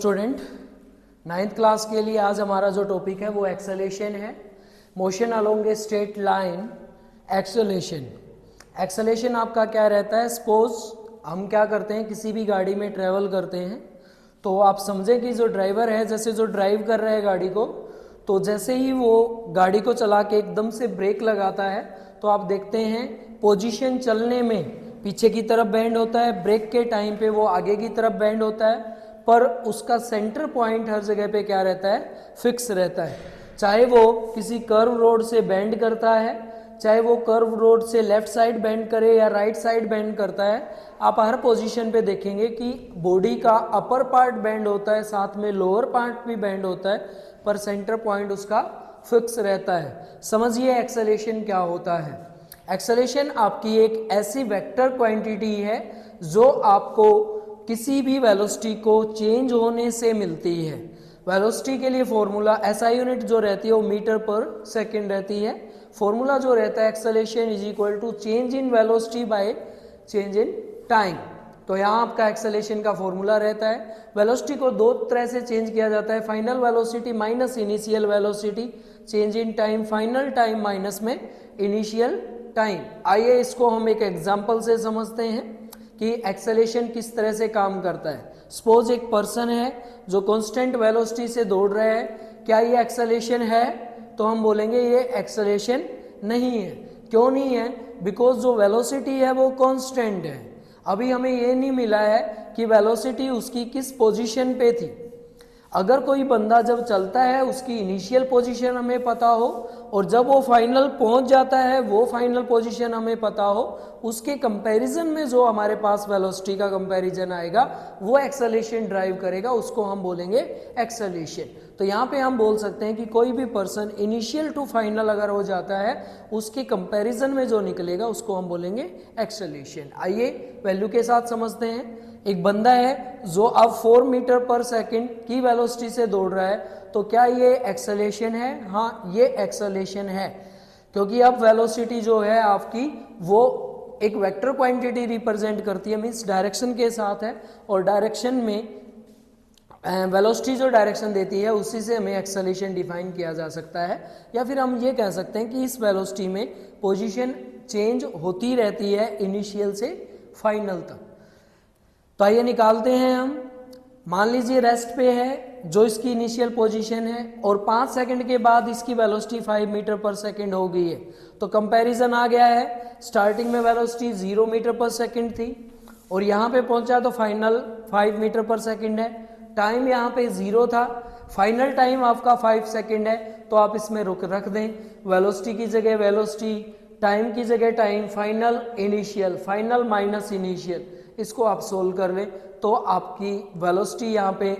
Student, ninth class के लिए आज हमारा जो टॉपिक है वो एक्सेलेरेशन है। Motion along a straight line, acceleration. Acceleration आपका क्या रहता है? सपोज हम क्या करते हैं, किसी भी गाड़ी में ट्रेवल करते हैं तो आप समझें कि जो ड्राइवर है, जैसे जो ड्राइव कर रहा है गाड़ी को, तो जैसे ही वो गाड़ी को चला के एकदम से ब्रेक लगाता है तो आप देखते हैं पोजीशन चलने में पीछे की तरफ बेंड होता है, ब्रेक के टाइम पे वो आगे की तरफ बेंड होता है, पर उसका सेंटर पॉइंट हर जगह पे क्या रहता है? फिक्स रहता है। चाहे वो किसी कर्व रोड से बेंड करता है, चाहे वो कर्व रोड से लेफ्ट साइड बेंड करे या राइट साइड बेंड करता है, आप हर पोजीशन पे देखेंगे कि बॉडी का अपर पार्ट बेंड होता है, साथ में लोअर पार्ट भी बेंड होता है, पर सेंटर पॉइंट उसका फिक्स रहता है। समझिए एक्सेलेरेशन क्या होता है। एक्सेलेरेशन आपकी एक ऐसी वेक्टर क्वांटिटी है जो आपको किसी भी वेलोसिटी को चेंज होने से मिलती है। वेलोसिटी के लिए फॉर्मूला एसआई यूनिट जो रहती है वो मीटर पर सेकंड रहती है। फॉर्मूला जो रहता है acceleration is equal to change in velocity by change in time. तो यहाँ आपका एक्सेलेरेशन का फॉर्मूला रहता है। वेलोसिटी को दो तरह से चेंज किया जाता है, final velocity minus initial velocity, change in time final time minus में इनिशियल टाइम। आइए इसको हम एक एग्जांपल से समझते हैं कि एक्सेलेरेशन किस तरह से काम करता है। सपोज एक पर्सन है जो कांस्टेंट वेलोसिटी से दौड़ रहा है, क्या ये एक्सेलेरेशन है? तो हम बोलेंगे ये एक्सेलेरेशन नहीं है। क्यों नहीं है? बिकॉज जो वेलोसिटी है वो कांस्टेंट है। अभी हमें ये नहीं मिला है कि वेलोसिटी उसकी किस पोजीशन पे थी। अगर कोई बंदा जब चलता है उसकी इनिशियल पोजीशन हमें पता हो और जब वो फाइनल पहुंच जाता है वो फाइनल पोजीशन हमें pता हो, उसके कंपैरिजन में जो हमारे पास वेलोसिटी का कंपैरिजन आएगा वो एक्सेलेरेशन ड्राइव करेगा, उसको हम बोलेंगे एक्सेलेरेशन। तो यहाँ पे हम बोल सकते हैं कि कोई भी पर्सन इनिशियल टू फाइनल अगर हो जाता है उसके कंपैरिजन में जो निकलेगा उसको हम बोलेंगे एक्सेलेरेशन। आइए वैल्यू के साथ समझते हैं। एक बंदा है जो अब 4 मीटर पर सेकंड की वेलोसिटी से दौड़ रहा है, तो क्या ये एक्सेलेरेशन है? हाँ, ये एक्सेलेरेशन है, क्योंकि अब वेलोसिटी जो है आपकी वो एक वेक्टर क्वांटिटी रिप्रेजेंट करती है, मींस डायरेक्शन के साथ है, और डायरेक्शन में वेलोसिटी जो डायरेक्शन देती है उसी से हमें एक्सेलेरेशन डिफाइन किया जा सकता है। या फिर हम ये कह सकते हैं कि इस वेलोसिटी में पोजीशन चेंज होती रहती है इनिशियल से फाइनल तक। तो आइए निकालते हैं हम। मान लीजिए रेस्ट पे है जो इसकी इनिशियल पोजीशन है और 5 सेकंड के बाद इसकी वेलोसिटी 5 मीटर पर सेकंड हो गई है। तो कंपैरिजन आ गया है, स्टार्टिंग में वेलोसिटी 0 मीटर पर सेकंड थी और यहाँ पे पहुंचा तो फाइनल 5 मीटर पर सेकंड है। टाइम यहाँ पे 0 था, फाइनल टाइम आपका 5 सेकंड है, तो आप इसमें रख दें वेलोसिटी की जगह वेलोसिटी, टाइम की जगह time, final initial, final minus initial, इसको आप सोल्व कर लें तो आपकी वेलोसिटी यहाँ पे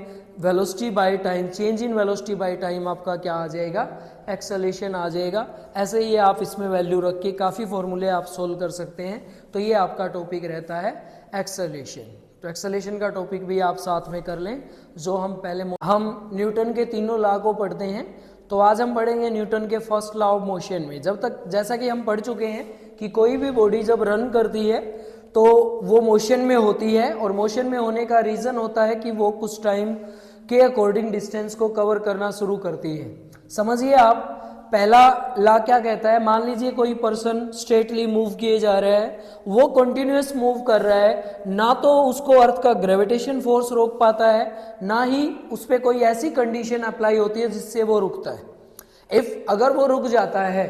velocity by time, change in velocity by time आपका क्या आ जाएगा? एक्सेलेरेशन आ जाएगा। ऐसे ही आप इसमें वैल्यू रख के काफ़ी फॉर्मूले आप सोल्व कर सकते हैं। तो ये आपका टॉपिक रहता है एक्सेलेरेशन। तो एक्सेलेरेशन का टॉपिक भी आप साथ में कर लें। जो हम न्यूटन के तीनों लॉ को पढ़ते हैं, तो आज हम पढ़ेंगे न्यूटन के फर्स्ट लॉ ऑफ मोशन में। जब तक जैसा कि हम पढ़ चुके हैं कि कोई भी बॉडी जब रन करती है तो वो मोशन में होती है, और मोशन में होने का रीज़न होता है कि वो कुछ टाइम के अकॉर्डिंग डिस्टेंस को कवर करना शुरू करती है। समझिए आप, पहला लॉ क्या कहता है? मान लीजिए कोई पर्सन स्ट्रेटली मूव किए जा रहा है, वो कंटिन्यूअस मूव कर रहा है, ना तो उसको अर्थ का ग्रेविटेशन फोर्स रोक पाता है, ना ही उस पर कोई ऐसी कंडीशन अप्लाई होती है जिससे वो रुकता है। अगर वो रुक जाता है,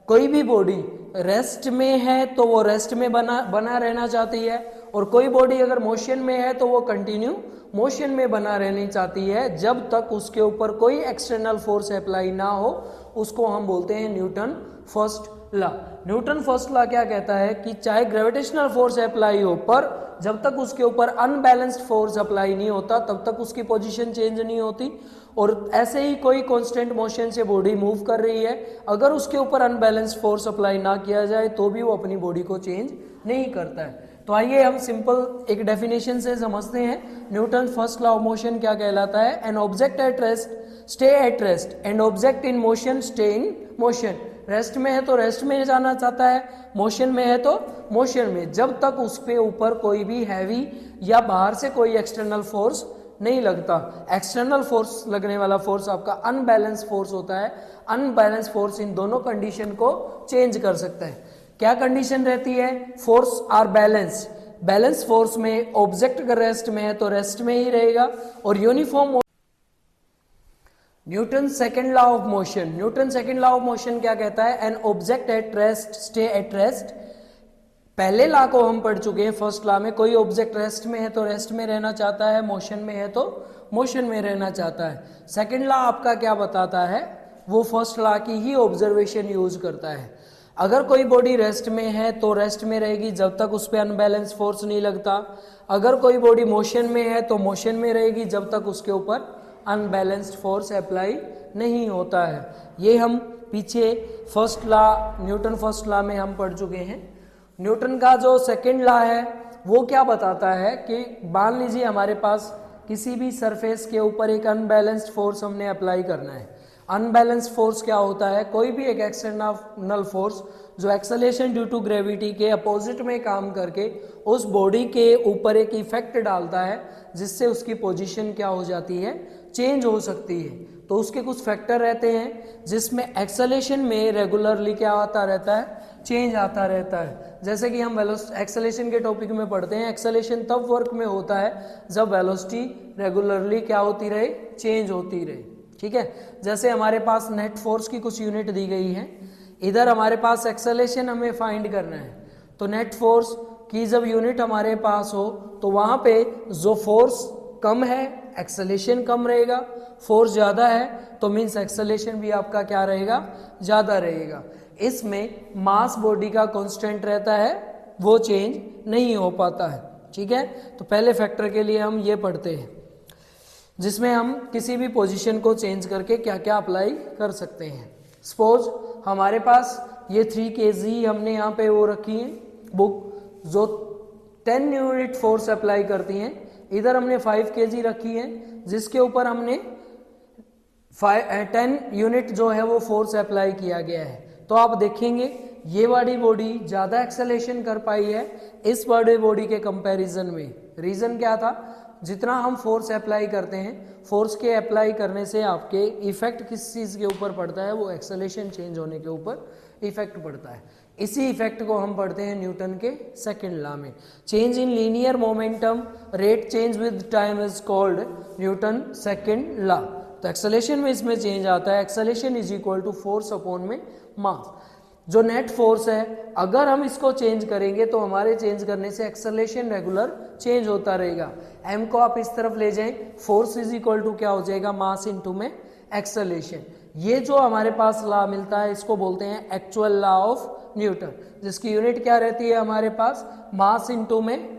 कोई भी बॉडी रेस्ट में है तो वो रेस्ट में बना रहना चाहती है, और कोई बॉडी अगर मोशन में है तो वो कंटिन्यू मोशन में बना रहनी चाहती है जब तक उसके ऊपर कोई एक्सटर्नल फोर्स अप्लाई ना हो। उसको हम बोलते हैं Newton first law. Newton first law क्या कहता है कि चाहे ग्रेविटेशनल फोर्स अप्लाई हो, पर जब तक उसके ऊपर अनबैलेंस्ड फोर्स अप्लाई नहीं होता तब तक उसकी पोजीशन चेंज नहीं होती। और ऐसे ही कोई कांस्टेंट मोशन से बॉडी मूव कर रही है, अगर उसके ऊपर अनबैलेंस्ड फोर्स अप्लाई ना किया जाए तो भी वो अपनी बॉडी को चेंज नहीं करता है। तो आइए हम सिंपल एक डेफिनेशन से समझते हैं Newton first law of motion क्या कहलाता है। An object at rest stay at rest and object in motion stay in motion. Rest में है तो रेस्ट में जाना चाहता है, मोशन में है तो मोशन में, जब तक उस पे ऊपर कोई भी हैवी या बाहर से कोई एक्सटर्नल फोर्स नहीं लगता। एक्सटर्नल फोर्स लगने वाला फोर्स आपका अनबैलेंस फोर्स होता है। अनबैलेंस फोर्स इन दोनों कंडीशन को चेंज कर सकता है। क्या कंडीशन रहती है? Force are balanced. Balance force में ऑब्जेक्ट अगर रेस्ट में है तो रेस्ट में ही रहेगा, और uniform. Newton second law of motion. Newton second law of motion क्या कहता है? An object at rest stay at rest. पहले लॉ को हम पढ़ चुके हैं फर्स्ट लॉ में। कोई ऑब्जेक्ट रेस्ट में है तो रेस्ट में रहना चाहता है, मोशन में है तो मोशन में रहना चाहता है। सेकंड लॉ आपका क्या बताता है? वो फर्स्ट लॉ की ही ऑब्जर्वेशन यूज करता है। अगर कोई बॉडी रेस्ट में है तो रेस्ट में रहेगी जब तक उस पर अनबैलेंस फोर्स नहीं लगता। अगर कोई बॉडी मोशन में है तो मोशन में रहेगी जब तक उसके ऊपर अनबैलेंस्ड फोर्स अप्लाई नहीं होता है। ये हम पीछे first law, Newton first law में हम पढ़ चुके हैं। न्यूटन का जो सेकंड लॉ है वो क्या बताता है कि मान लीजिए हमारे पास किसी भी सरफेस के ऊपर एक अनबैलेंस्ड फोर्स हमने अप्लाई करना है। अनबैलेंस फोर्स क्या होता है? कोई भी एक एक्सटर्नल फोर्स जो एक्सेलेरेशन ड्यू टू ग्रेविटी के अपोजिट में काम करके उस बॉडी के ऊपर एक इफेक्ट डालता है, जिससे उसकी पोजीशन क्या हो जाती है? चेंज हो सकती है। तो उसके कुछ फैक्टर रहते हैं जिसमें एक्सेलेरेशन में रेगुलरली क्या आता रहता है? चेंज आता रहता है। जैसे कि हम एक्सेलेरेशन के टॉपिक में पढ़ते हैं, एक्सेलेरेशन तब वर्क में होता है जब वेलोसिटी रेगुलरली क्या होती रहे? चेंज होती रहे। ठीक है, जैसे हमारे पास नेट फोर्स की कुछ यूनिट दी गई है, इधर हमारे पास एक्सेलेरेशन हमें फाइंड करना है। तो नेट फोर्स की जब यूनिट हमारे पास हो तो वहां पे जो फोर्स कम है एक्सेलेरेशन कम रहेगा, फोर्स ज़्यादा है तो मीन्स एक्सेलेरेशन भी आपका क्या रहेगा? ज़्यादा रहेगा। इसमें मास बॉडी का कांस्टेंट रहता है, वो चेंज नहीं हो पाता है। ठीक है, तो पहले फैक्टर के लिए हम ये पढ़ते हैं जिसमें हम किसी भी पोजीशन को चेंज करके क्या क्या अप्लाई कर सकते हैं। सपोज हमारे पास ये 3 kg हमने यहाँ पे वो रखी है बुक जो 10 यूनिट फोर्स अप्लाई करती हैं। इधर हमने 5 kg रखी है जिसके ऊपर हमने 10 यूनिट जो है वो फोर्स अप्लाई किया गया है। तो आप देखेंगे ये वाली बॉडी ज़्यादा एक्सेलेरेशन कर पाई है इस वाली बॉडी के कंपैरिजन में। रीज़न क्या था? जितना हम फोर्स अप्लाई करते हैं, फोर्स के अप्लाई करने से आपके इफेक्ट किस चीज़ के ऊपर पड़ता है? वो एक्सेलेरेशन चेंज होने के ऊपर इफेक्ट पड़ता है। इसी इफेक्ट को हम पढ़ते हैं न्यूटन के सेकंड लॉ में। Change in linear momentum rate change with time is called Newton second law. तो एक्सेलेरेशन में इसमें चेंज आता है। Acceleration is equal to force upon में मास। जो नेट फोर्स है अगर हम इसको चेंज करेंगे तो हमारे चेंज करने से एक्सेलेरेशन रेगुलर चेंज होता रहेगा। एम को आप इस तरफ ले जाएं, फोर्स इज इक्वल टू क्या हो जाएगा? मास इनटू में एक्सेलेरेशन। ये जो हमारे पास लॉ मिलता है इसको बोलते हैं एक्चुअल लॉ ऑफ न्यूटन, जिसकी यूनिट क्या रहती है हमारे पास? मास इनटू में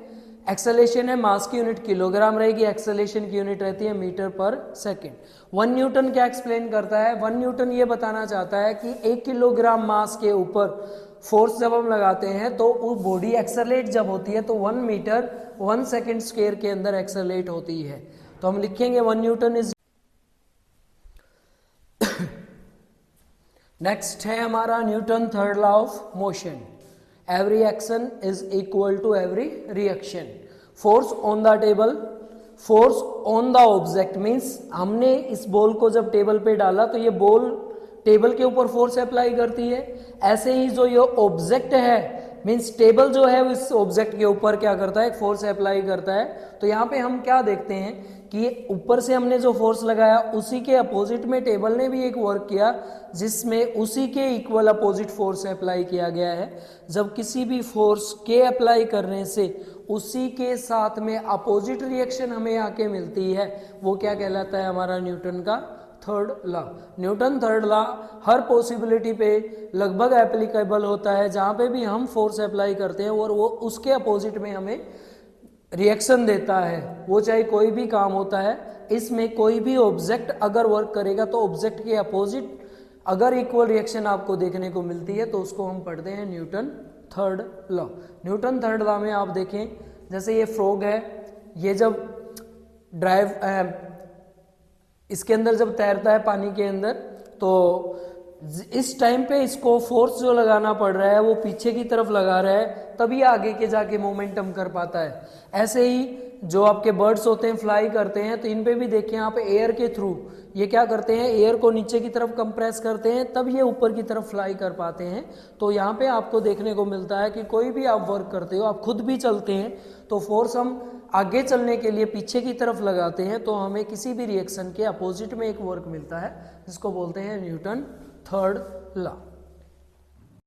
एक्सेलेरेशन है, मास की यूनिट किलोग्राम रहेगी, एक्सेलेरेशन की यूनिट रहती है मीटर पर सेकेंड। 1 न्यूटन क्या एक्सप्लेन करता है? 1 न्यूटन ये बताना चाहता है कि 1 किलोग्राम मास के ऊपर फोर्स जब हम लगाते हैं तो वो बॉडी एक्सेलरेट जब होती है तो 1 मीटर 1 सेकेंड स्क्वायर के अंदर एक्सेलरेट होती है। तो हम लिखेंगे 1 न्यूटन इज। नेक्स्ट है हमारा Newton third law of motion. Every action is equal to every reaction. Force on the table, force on the object means हमने इस बॉल को जब टेबल पे डाला तो ये बॉल टेबल के ऊपर फोर्स अप्लाई करती है। ऐसे ही जो ये ऑब्जेक्ट है मीन्स टेबल जो है इस ऑब्जेक्ट के ऊपर क्या करता है? फोर्स अप्लाई करता है। तो यहाँ पे हम क्या देखते हैं कि ऊपर से हमने जो फोर्स लगाया उसी के अपोजिट में टेबल ने भी एक वर्क किया जिसमें उसी के इक्वल अपोजिट फोर्स अप्लाई किया गया है। जब किसी भी फोर्स के अप्लाई करने से उसी के साथ में अपोजिट रिएक्शन हमें आके मिलती है वो क्या कहलाता है? हमारा न्यूटन का third law. Newton third law हर पॉसिबिलिटी पे लगभग एप्लीकेबल होता है जहाँ पे भी हम फोर्स अप्लाई करते हैं और वो उसके अपोजिट में हमें रिएक्शन देता है, वो चाहे कोई भी काम होता है। इसमें कोई भी ऑब्जेक्ट अगर वर्क करेगा तो ऑब्जेक्ट के अपोजिट अगर इक्वल रिएक्शन आपको देखने को मिलती है तो उसको हम पढ़ते हैं Newton third law. Newton third law में आप देखें जैसे ये फ्रॉग है, ये जब ड्राइव इसके अंदर जब तैरता है पानी के अंदर तो इस टाइम पे इसको फोर्स जो लगाना पड़ रहा है वो पीछे की तरफ लगा रहा है तभी आगे के जाके मोमेंटम कर पाता है। ऐसे ही जो आपके बर्ड्स होते हैं फ्लाई करते हैं, तो इन पे भी देखिए यहाँ पे एयर के थ्रू ये क्या करते हैं, एयर को नीचे की तरफ कंप्रेस करते हैं, तब ये ऊपर की तरफ फ्लाई कर पाते हैं। तो यहाँ पे आपको देखने को मिलता है कि कोई भी आप वर्क करते हो, आप खुद भी चलते हैं, तो फोर्स हम आगे चलने के लिए पीछे की तरफ लगाते हैं, तो हमें किसी भी रिएक्शन के अपोजिट में एक वर्क मिलता है, जिसको बोलते हैं न्यूटन थर्ड लॉ।